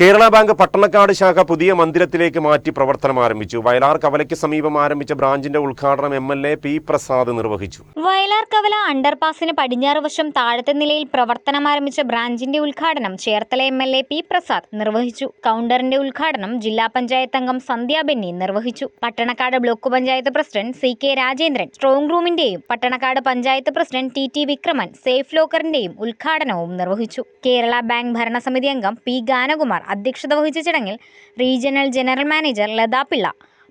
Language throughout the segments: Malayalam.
കേരള ബാങ്ക് പട്ടണക്കാട് ശാഖ പുതിയ മന്ദിരത്തിലേക്ക് മാറ്റി പ്രവർത്തനം ആരംഭിച്ചു. വയലാർ കവലയ്ക്ക് സമീപം ആരംഭിച്ച ബ്രാഞ്ചിന്റെ ഉദ്ഘാടനം MLA പി പ്രസാദ് നിർവഹിച്ചു. വയലാർ കവല അണ്ടർപാസിന് പടിഞ്ഞാറ് വശം താഴത്തെ നിലയിൽ പ്രവർത്തനം ആരംഭിച്ച ബ്രാഞ്ചിന്റെ ഉദ്ഘാടനം ചേർത്തല MLA പി പ്രസാദ് നിർവഹിച്ചു. കൗണ്ടറിന്റെ ഉദ്ഘാടനം ജില്ലാ പഞ്ചായത്ത് അംഗം സന്ധ്യ ബെന്നി നിർവഹിച്ചു. Pattanakkad block panchayat president CK Rajendran strong റൂമിന്റെയും Pattanakkad panchayat president TT Vikraman safe ലോക്കറിന്റെയും ഉദ്ഘാടനവും നിർവഹിച്ചു. കേരള ബാങ്ക് ഭരണസമിതി അംഗം P ഗാനകുമാർ അധ്യക്ഷത വഹിച്ച ചടങ്ങിൽ regional general manager Latha Pillai,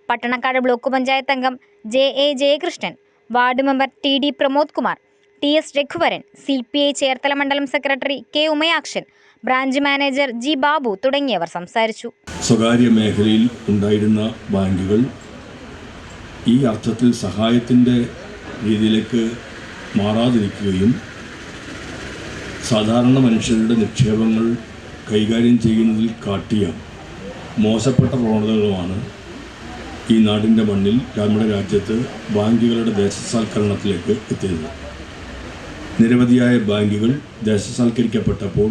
Pattanakkad block panchayat അംഗം JA Jayakrishnan, ward member TD Pramod Kumar, TS Raghuvaran, CPI Cherthala മണ്ഡലം secretary K Umayakshan, branch manager G Babu തുടങ്ങിയവർ സംസാരിച്ചു. സ്വകാര്യ മേഖലയിൽ ഉണ്ടായിരുന്ന ബാങ്കുകൾ ഈ അർത്ഥത്തിൽ സഹായത്തിൻ്റെ രീതിയിലേക്ക് മാറാതിരിക്കുകയും സാധാരണ മനുഷ്യരുടെ നിക്ഷേപങ്ങൾ കൈകാര്യം ചെയ്യുന്നതിൽ കാട്ടിയ മോശപ്പെട്ട പ്രവണതകളുമാണ് ഈ നാടിൻ്റെ മണ്ണിൽ നമ്മുടെ രാജ്യത്ത് ബാങ്കുകളുടെ ദേശസാൽക്കരണത്തിലേക്ക് എത്തിയത്. നിരവധിയായ ബാങ്കുകൾ ദേശസാൽക്കരിക്കപ്പെട്ടപ്പോൾ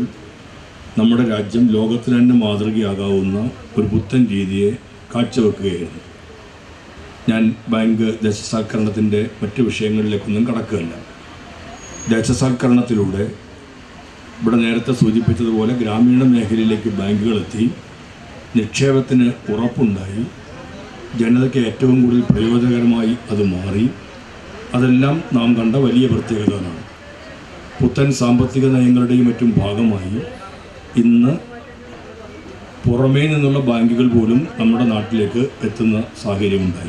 നമ്മുടെ രാജ്യം ലോകത്തിന് തന്നെ മാതൃകയാകാവുന്ന ഒരു പുത്തൻ രീതിയെ കാഴ്ചവെക്കുകയായിരുന്നു. ഞാൻ ബാങ്ക് ദേശസാൽക്കരണത്തിൻ്റെ മറ്റ് വിഷയങ്ങളിലേക്കൊന്നും കടക്കുകയല്ല. ദേശസാൽക്കരണത്തിലൂടെ ഇവിടെ നേരത്തെ സൂചിപ്പിച്ചതുപോലെ ഗ്രാമീണ മേഖലയിലേക്ക് ബാങ്കുകളെത്തി നിക്ഷേപത്തിന് ഉറപ്പുണ്ടായി, ജനതയ്ക്ക് ഏറ്റവും കൂടുതൽ പ്രയോജനകരമായി അത് മാറി. അതെല്ലാം നാം കണ്ട വലിയ പ്രത്യേകതയാണ്. പുത്തൻ സാമ്പത്തിക നയങ്ങളുടെയും മറ്റും ഭാഗമായി ഇന്ന് പുറമേ നിന്നുള്ള ബാങ്കുകൾ പോലും നമ്മുടെ നാട്ടിലേക്ക് എത്തുന്ന സാഹചര്യമുണ്ടായി.